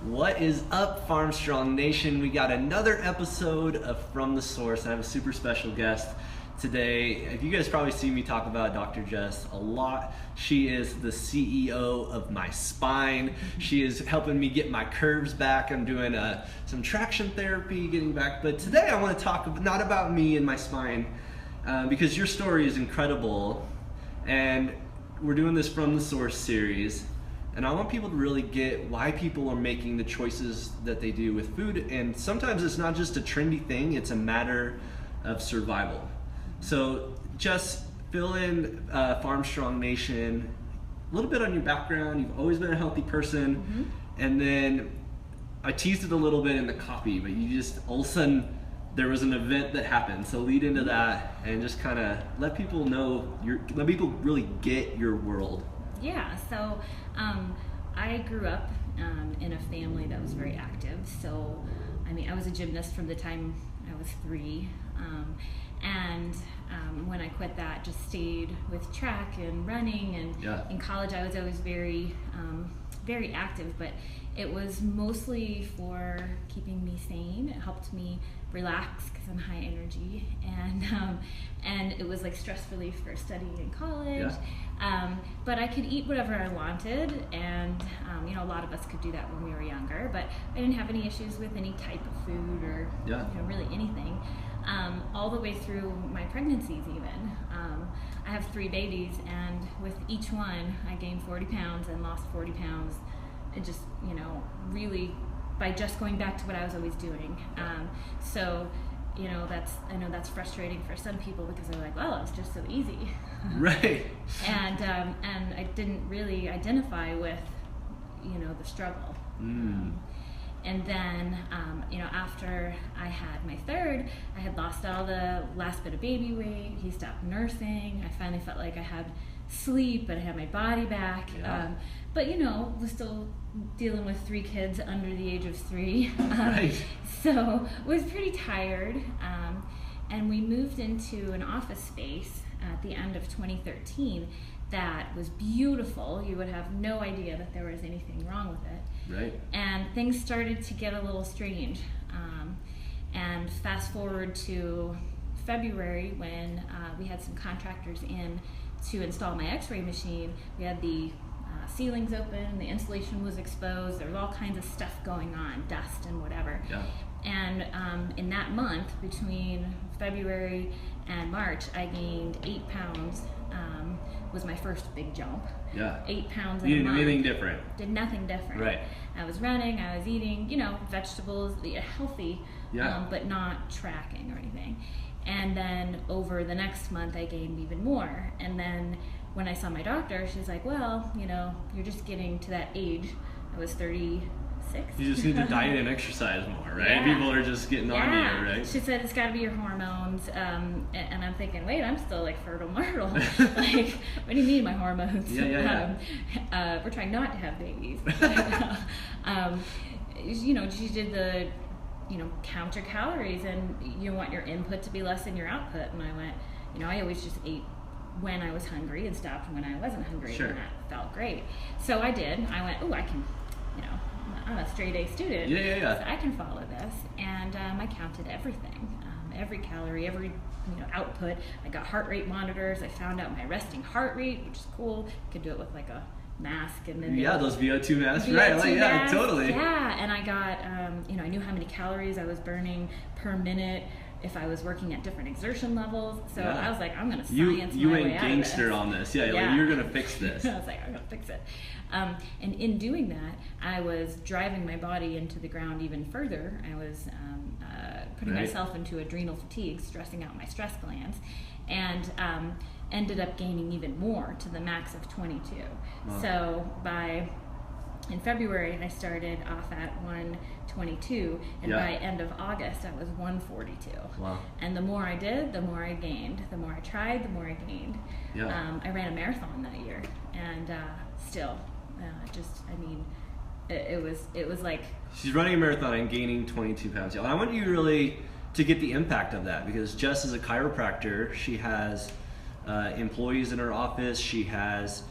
What is up, Farmstrong Nation? We got another episode of From the Source. I have a super special guest today. If you guys probably see me talk about Dr. Jess a lot. She is the CEO of my spine. She is helping me get my curves back. I'm doing some traction therapy, getting back. But today I want to talk not about me and my spine, because your story is incredible. And we're doing this From the Source series. And I want people to really get why people are making the choices that they do with food. And sometimes it's not just a trendy thing, it's a matter of survival. So just fill in Farmstrong Nation, a little bit on your background. You've always been a healthy person. Mm-hmm. And then I teased it a little bit in the copy, but you just, all of a sudden, there was an event that happened. So lead into that and just kind of let people know, let people really get your world. Yeah, so I grew up in a family that was very active. So, I mean, I was a gymnast from the time I was 3. And when I quit that, just stayed with track and running. And in college, I was always very, very active, but it was mostly for keeping me sane. It helped me relax because I'm high energy, and it was like stress relief for studying in college. But I could eat whatever I wanted, and you know, a lot of us could do that when we were younger. But I didn't have any issues with any type of food or you know, really anything. All the way through my pregnancies, even. I have 3 babies, and with each one, I gained 40 pounds and lost 40 pounds. It just, you know, really by just going back to what I was always doing. So, you know, I know that's frustrating for some people because they're like, well, it's just so easy. Right. And I didn't really identify with, you know, the struggle. And then, you know, after I had my 3rd, I had lost all the last bit of baby weight. He stopped nursing. I finally felt like I had sleep and I had my body back. But, you know, was still dealing with 3 kids under the age of 3. Right. So was pretty tired. And we moved into an office space at the end of 2013 that was beautiful. You would have no idea that there was anything wrong with it. Right. And things started to get a little strange. And fast forward to February when we had some contractors in to install my x-ray machine. We had the ceilings open, the insulation was exposed, there was all kinds of stuff going on, dust and whatever. And in that month, between February and March, I gained 8 pounds. Was my first big jump. 8 pounds in a month. You didn't do anything different? Did nothing different. Right. I was running, I was eating, you know, vegetables, healthy, but not tracking or anything. And then over the next month, I gained even more. And then when I saw my doctor, she's like, well, you know, you're just getting to that age. I was 36. You just need to diet and exercise more, right? People are just getting on you, right? She said, it's got to be your hormones. And I'm thinking, wait, I'm still like fertile myrtle. Like, what do you mean my hormones? We're trying not to have babies. You know, she did the, you know, count your calories and you want your input to be less than your output. And I went, you know, I always just ate when I was hungry and stopped when I wasn't hungry. And that felt great. So I did. I went, oh, I can, you know, I'm a straight A student. So I can follow this. And I counted everything, every calorie, every, you know, output. I got heart rate monitors. I found out my resting heart rate, which is cool. You could do it with like a mask, and then those VO2 masks, right? Like, masks, totally. And I got, you know, I knew how many calories I was burning per minute if I was working at different exertion levels. So I was like, I'm gonna science you my went way out gangster of this. on this, like, you're gonna fix this. I was like, I'm gonna fix it. And in doing that, I was driving my body into the ground even further. I was putting myself into adrenal fatigue, stressing out my stress glands, and ended up gaining even more to the max of 22. So in February, I started off at 122, and by end of August, I was 142. And the more I did, the more I gained. The more I tried, the more I gained. I ran a marathon that year, and still, it was like... She's running a marathon and gaining 22 pounds. I want you really to get the impact of that, because Jess is a chiropractor. She has employees in her office. She has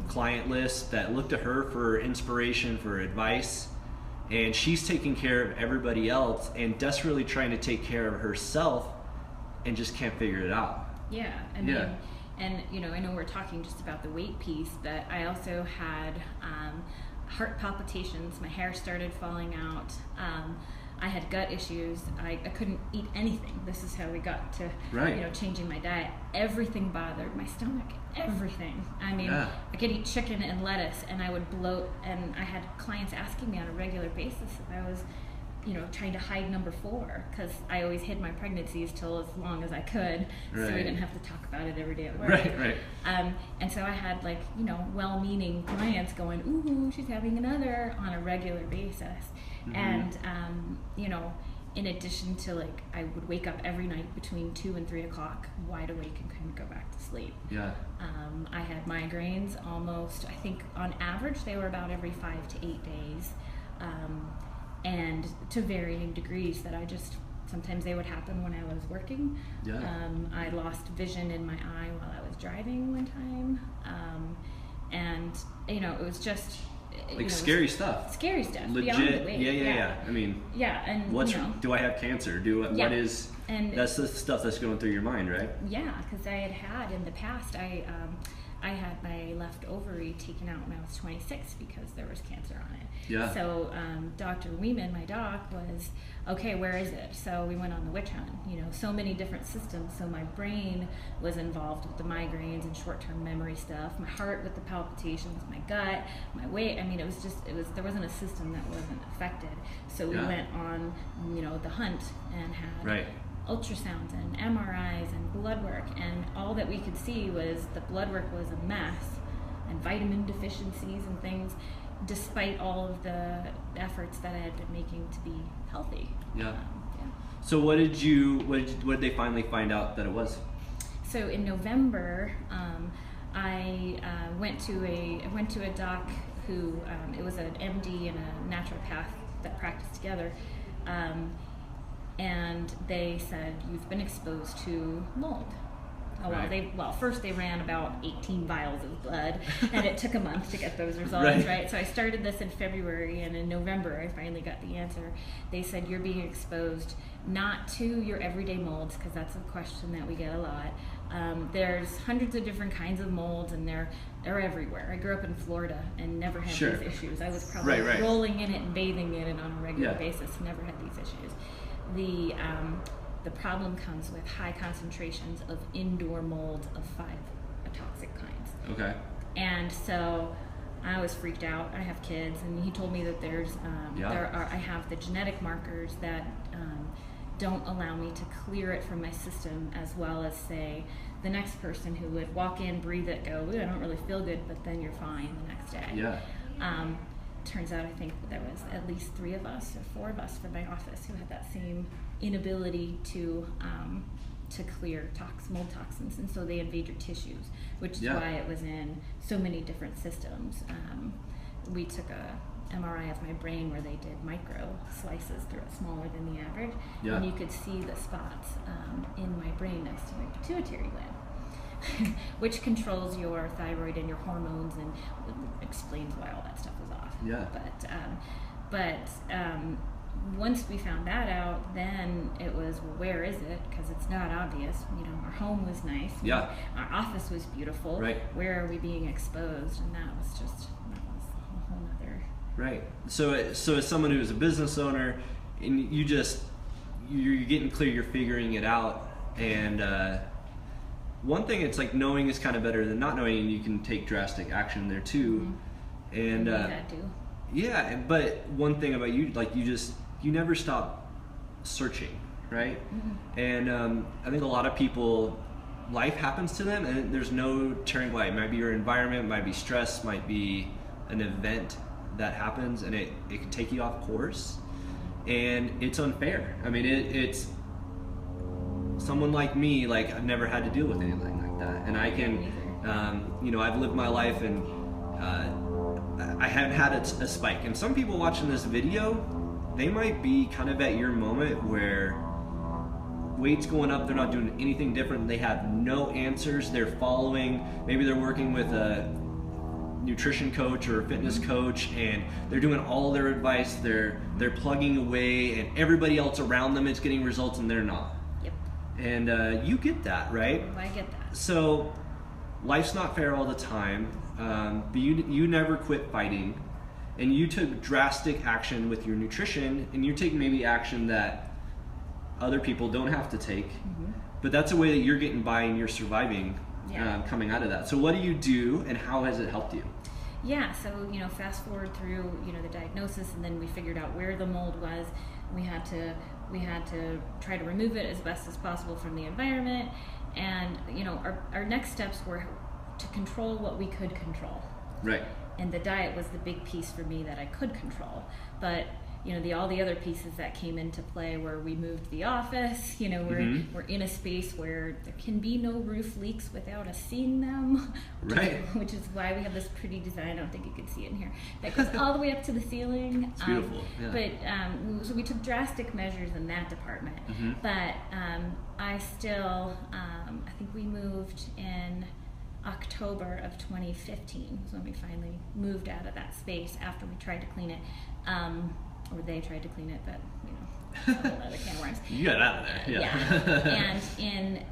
client list that look to her for inspiration, for advice, and she's taking care of everybody else and desperately trying to take care of herself and just can't figure it out. Yeah, I mean, and I know we're talking just about the weight piece, but I also had heart palpitations. My hair started falling out. I had gut issues. I couldn't eat anything. This is how we got to changing my diet. Everything bothered my stomach. Everything. I mean, I could eat chicken and lettuce, and I would bloat. And I had clients asking me on a regular basis if I was, trying to hide number 4, because I always hid my pregnancies till as long as I could, so we didn't have to talk about it every day at work. Right. And so I had well-meaning clients going, "Ooh, she's having another," on a regular basis. Mm-hmm. And in addition to I would wake up every night between 2 and 3 o'clock, wide awake and couldn't go back to sleep. Yeah. I had migraines almost, I think on average they were about every 5 to 8 days, and to varying degrees that sometimes they would happen when I was working. Yeah. I lost vision in my eye while I was driving one time, and it was just scary stuff. Scary stuff. Legit. Beyond the weight. Yeah. I mean. Yeah, and do I have cancer? What is? And that's the stuff that's going through your mind, right? Yeah, because I had in the past, I had my left ovary taken out when I was 26 because there was cancer on it. Yeah. So Dr. Weeman, my doc, was, okay, where is it? So we went on the witch hunt. So many different systems. So my brain was involved with the migraines and short-term memory stuff. My heart with the palpitations. My gut. My weight. I mean, there wasn't a system that wasn't affected. So we went on, the hunt and had ultrasounds and MRIs and blood work, and all that we could see was the blood work was a mess, and vitamin deficiencies and things, despite all of the efforts that I had been making to be healthy. Yeah. So what did they finally find out that it was? So in November, I went to a doc who it was an MD and a naturopath that practiced together. And they said, you've been exposed to mold. First they ran about 18 vials of blood, and it took a month to get those results, right? So I started this in February, and in November I finally got the answer. They said, you're being exposed not to your everyday molds, because that's a question that we get a lot. There's hundreds of different kinds of molds, and they're everywhere. I grew up in Florida and never had these issues. I was probably rolling in it and bathing in it on a regular basis, never had these issues. The problem comes with high concentrations of indoor mold of 5 toxic kinds. Okay. And so I was freaked out. I have kids, and he told me that I have the genetic markers that don't allow me to clear it from my system, as well as say the next person who would walk in, breathe it, go, I don't really feel good, but then you're fine the next day. Yeah. Turns out I think there was at least 3 of us or 4 of us from my office who had that same inability to clear mold toxins, and so they invade your tissues, which is why it was in so many different systems. We took a MRI of my brain where they did micro slices through it, smaller than the average, and you could see the spots in my brain next to my pituitary gland, which controls your thyroid and your hormones, and explains why all that stuff was off. Yeah. But once we found that out, then it was, well, where is it? Because it's not obvious. Our home was nice. Yeah. Our office was beautiful. Right. Where are we being exposed? And that was a whole other. Right. So as someone who's a business owner, and you're getting clear, you're figuring it out, and one thing, it's like knowing is kind of better than not knowing, and you can take drastic action there too. Mm-hmm. And you had to. Yeah, but one thing about you, you never stop searching, right? Mm-hmm. And I think a lot of people, life happens to them, and there's no turning away. It might be your environment, might be stress, might be an event that happens, and it can take you off course, and it's unfair. I mean, it's someone like me, I've never had to deal with anything like that, and I can, I've lived my life, and I haven't had a spike. And some people watching this video, they might be kind of at your moment where weight's going up, they're not doing anything different, they have no answers, they're following, maybe they're working with a nutrition coach or a fitness coach, and they're doing all their advice, they're plugging away, and everybody else around them is getting results and they're not. Yep. And you get that, right? I get that. So life's not fair all the time, but you never quit fighting, and you took drastic action with your nutrition, and you're taking maybe action that other people don't have to take, but that's a way that you're getting by and you're surviving. Coming out of that. So what do you do, and how has it helped you? Yeah, so fast forward through the diagnosis, and then we figured out where the mold was. We had to try to remove it as best as possible from the environment, and our next steps were to control what we could control. Right. And the diet was the big piece for me that I could control, but all the other pieces that came into play were we moved the office, we're in a space where there can be no roof leaks without us seeing them. Right. Which is why we have this pretty design, I don't think you can see it in here, that goes all the way up to the ceiling. It's beautiful. Yeah. But so we took drastic measures in that department. But I still, I think we moved in October of 2015 was when we finally moved out of that space after we tried to clean it. Or they tried to clean it, but other can of worms. You got out of there, yeah. And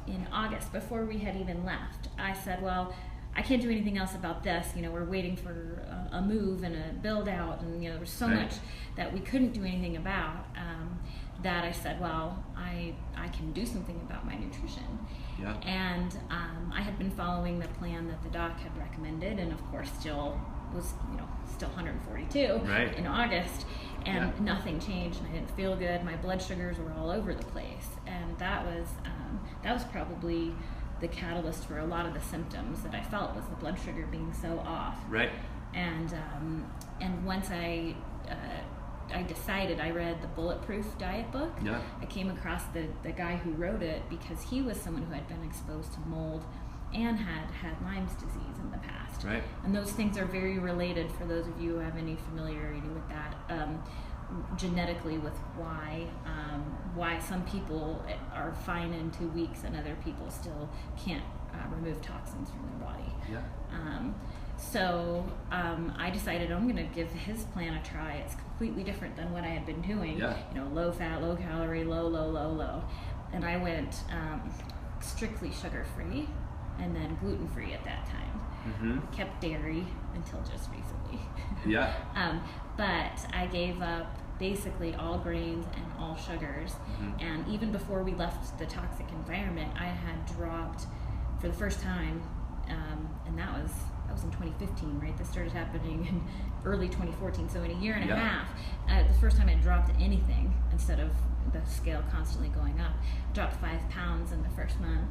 in August, before we had even left, I said, well, I can't do anything else about this. We're waiting for a move and a build out, and there was so much that we couldn't do anything about. That I said, well, I can do something about my nutrition. Yeah. And I had been following the plan that the doc had recommended, and of course still was still 142 in August, and nothing changed, and I didn't feel good. My blood sugars were all over the place, and that was probably the catalyst for a lot of the symptoms that I felt, was the blood sugar being so off. Right. And once I decided, I read the Bulletproof Diet book. Yeah. I came across the guy who wrote it because he was someone who had been exposed to mold and had Lyme's disease in the past. Right. And those things are very related for those of you who have any familiarity with that, genetically, with why some people are fine in 2 weeks and other people still can't remove toxins from their body. Yeah. So I decided I'm going to give his plan a try. It's completely different than what I had been doing. Yeah. Low fat, low calorie, low. And I went strictly sugar-free and then gluten-free at that time. Kept dairy until just recently. Yeah. But I gave up basically all grains and all sugars. And even before we left the toxic environment, I had dropped for the first time, and that was in 2015, right? This started happening in early 2014, so in a year and a half, the first time I dropped anything instead of the scale constantly going up. I dropped 5 pounds in the first month,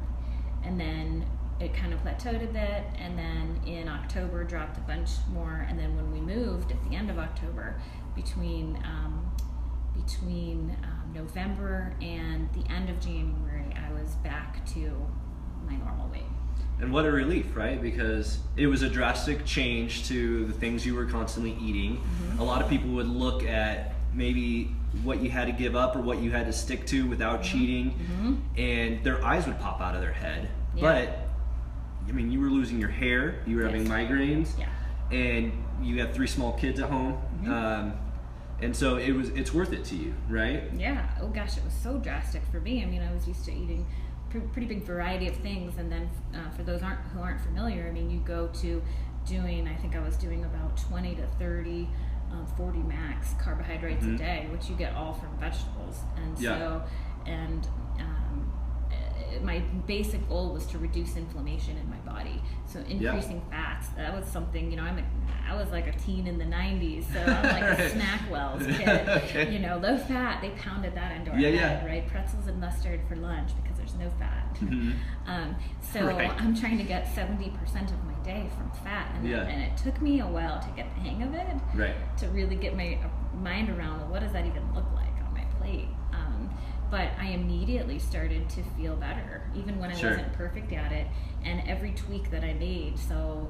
and then it kind of plateaued a bit, and then in October dropped a bunch more, and then when we moved at the end of October, between November and the end of January, I was back to my normal weight. And what a relief, right? Because it was a drastic change to the things you were constantly eating. A lot of people would look at maybe what you had to give up or what you had to stick to without cheating, and their eyes would pop out of their head. Yeah. But I mean, you were losing your hair, you were having migraines, and you have 3 small kids at home, and so it's worth it to you, right? Yeah. Oh gosh, it was so drastic for me. I mean, I was used to eating pretty big variety of things, and then for those who aren't familiar, I mean, you go to doing, I think I was doing about 20 to 30, 40 max carbohydrates a day, which you get all from vegetables, and my basic goal was to reduce inflammation in my body. So increasing fats, that was something, I was like a teen in the 90s, so I'm like a snack wells kid. Low fat, they pounded that into our head, right? Pretzels and mustard for lunch because there's no fat. I'm trying to get 70% of my day from fat, and it took me a while to get the hang of it, to really get my mind around, well, what does that even look like on my plate? But I immediately started to feel better, even when I wasn't perfect at it. And every tweak that I made, so,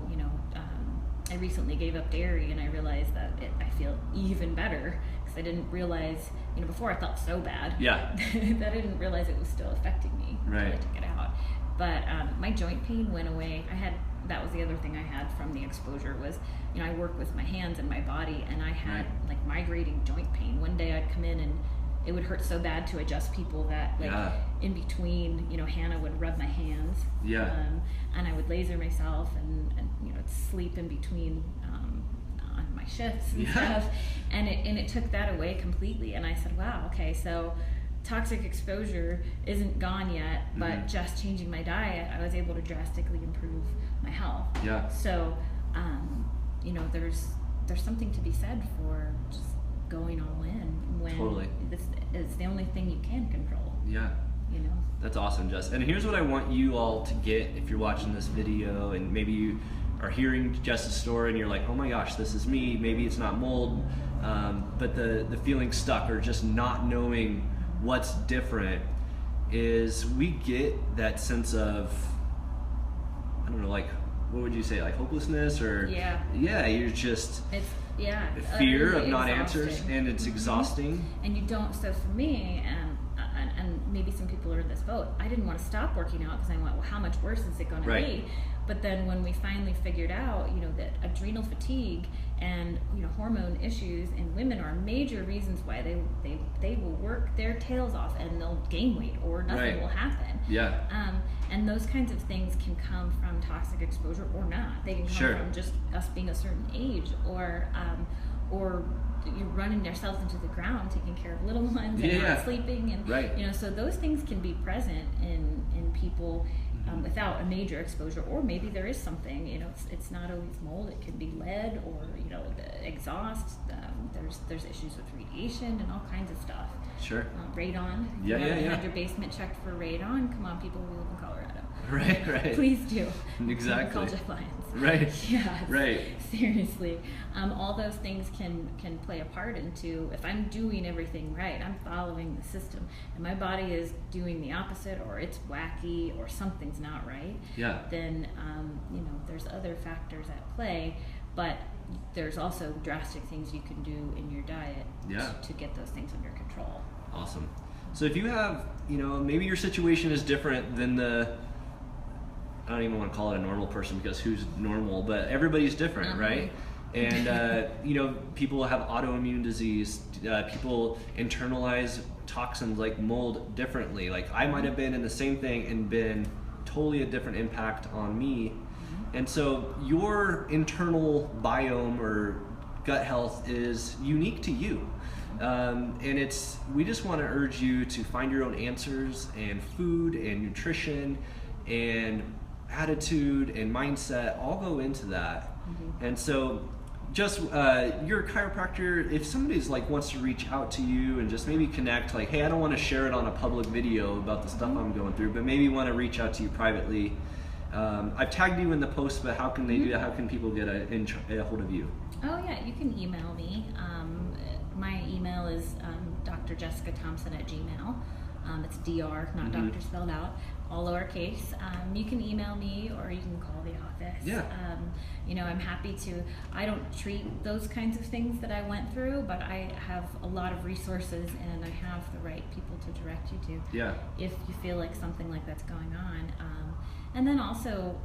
I recently gave up dairy, and I realized that I feel even better because because I didn't realize, before I felt so bad. Yeah. That I didn't realize it was still affecting me until I took it out. But my joint pain went away. That was the other thing I had from the exposure was, I work with my hands and my body, and I had like migrating joint pain. One day I'd come in and it would hurt so bad to adjust people that in between, Hannah would rub my hands. Yeah. And I would laser myself and sleep in between on my shifts and stuff. And it took that away completely. And I said, wow, okay, so toxic exposure isn't gone yet, but just changing my diet, I was able to drastically improve my health. Yeah. So, there's something to be said for just going all in when it's the only thing you can control. Yeah. That's awesome, Jess. And here's what I want you all to get if you're watching this video and maybe you are hearing Jess's story and you're like, oh my gosh, this is me. Maybe it's not mold, but the feeling stuck or just not knowing what's different is we get that sense of, I don't know, like, what would you say, like hopelessness or you're just fear of not answers, and it's exhausting. And you don't. So for me, and maybe some people are in this boat, I didn't want to stop working out because I went, well, how much worse is it going to be? But then when we finally figured out, that adrenal fatigue and hormone issues in women are major reasons why they will work their tails off and they'll gain weight or nothing will happen. Yeah. And those kinds of things can come from toxic exposure or not. They can come from just us being a certain age or you're running yourselves into the ground, taking care of little ones and not sleeping, and so those things can be present in people without a major exposure, or maybe there is something. It's not always mold. It can be lead or the exhaust. There's issues with radiation and all kinds of stuff. Sure. Radon. If you haven't had your basement checked for radon, come on, people who live in Colorado. Right. Please do. Exactly. Call Jeff Lyons. Right. Yeah. Right. Seriously. All those things can play a part into, if I'm doing everything right, I'm following the system, and my body is doing the opposite, or it's wacky, or something's not right. Yeah. Then there's other factors at play, but there's also drastic things you can do in your diet to get those things under control. Awesome. So if you have, maybe your situation is different than I don't even want to call it a normal person because who's normal, but everybody's different, right? And, people have autoimmune disease, people internalize toxins like mold differently. Like I might have been in the same thing and been totally a different impact on me. And so your internal biome or gut health is unique to you. And we just want to urge you to find your own answers, and food and nutrition and attitude and mindset all go into that. And so just you're a chiropractor. If somebody's wants to reach out to you and just maybe connect, like, hey, I don't want to share it on a public video about the stuff I'm going through, but maybe want to reach out to you privately. I've tagged you in the post, but how can they do that? How can people get a hold of you? Oh yeah, you can email me. My email is drjessicathompson@gmail. It's DR, not doctor spelled out, all lowercase. You can email me or you can call the office. Yeah. I'm happy to. I don't treat those kinds of things that I went through, but I have a lot of resources and I have the right people to direct you to. Yeah. If you feel like something like that's going on. And then also,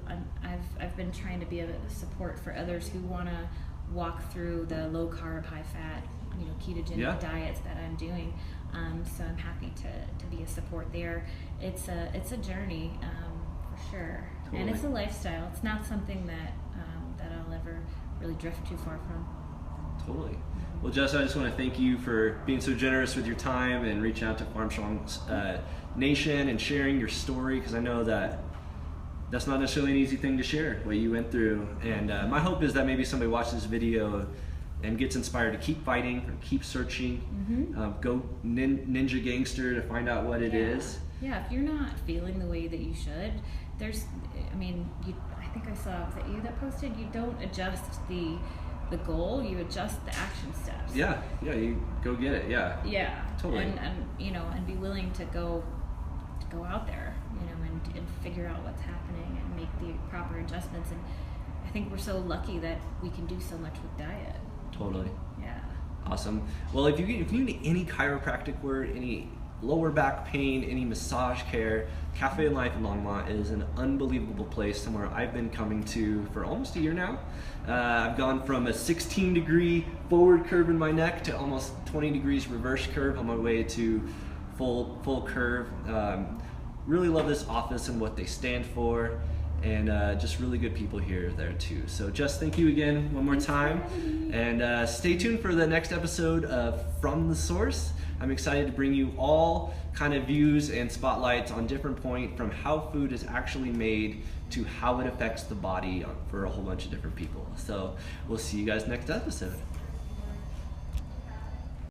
I've been trying to be a support for others who want to walk through the low carb, high fat, ketogenic diets that I'm doing. So I'm happy to be a support there. It's a journey for sure, totally. And it's a lifestyle. It's not something that I'll ever really drift too far from. Totally. Well, Jess, I just want to thank you for being so generous with your time and reaching out to Farmstrong Nation and sharing your story, because I know that's not necessarily an easy thing to share, what you went through. And my hope is that maybe somebody watches this video and gets inspired to keep fighting or keep searching, go ninja gangster to find out what it is. Yeah, if you're not feeling the way that you should, I think I saw, was it you that posted, you don't adjust the goal, you adjust the action steps. Yeah, you go get it, Yeah, totally. And be willing to go out there, and figure out what's happening and make the proper adjustments. And I think we're so lucky that we can do so much with diet. Totally. Yeah. Awesome. Well, if you need any chiropractic work, any lower back pain, any massage care, Cafe and Life in Longmont is an unbelievable place, somewhere I've been coming to for almost a year now. I've gone from a 16-degree forward curve in my neck to almost 20 degrees reverse curve on my way to full curve. Really love this office and what they stand for, and just really good people here there too. So Jess, thank you again one more time, and stay tuned for the next episode of From the Source. I'm excited to bring you all kind of views and spotlights on different points, from how food is actually made to how it affects the body for a whole bunch of different people. So we'll see you guys next episode.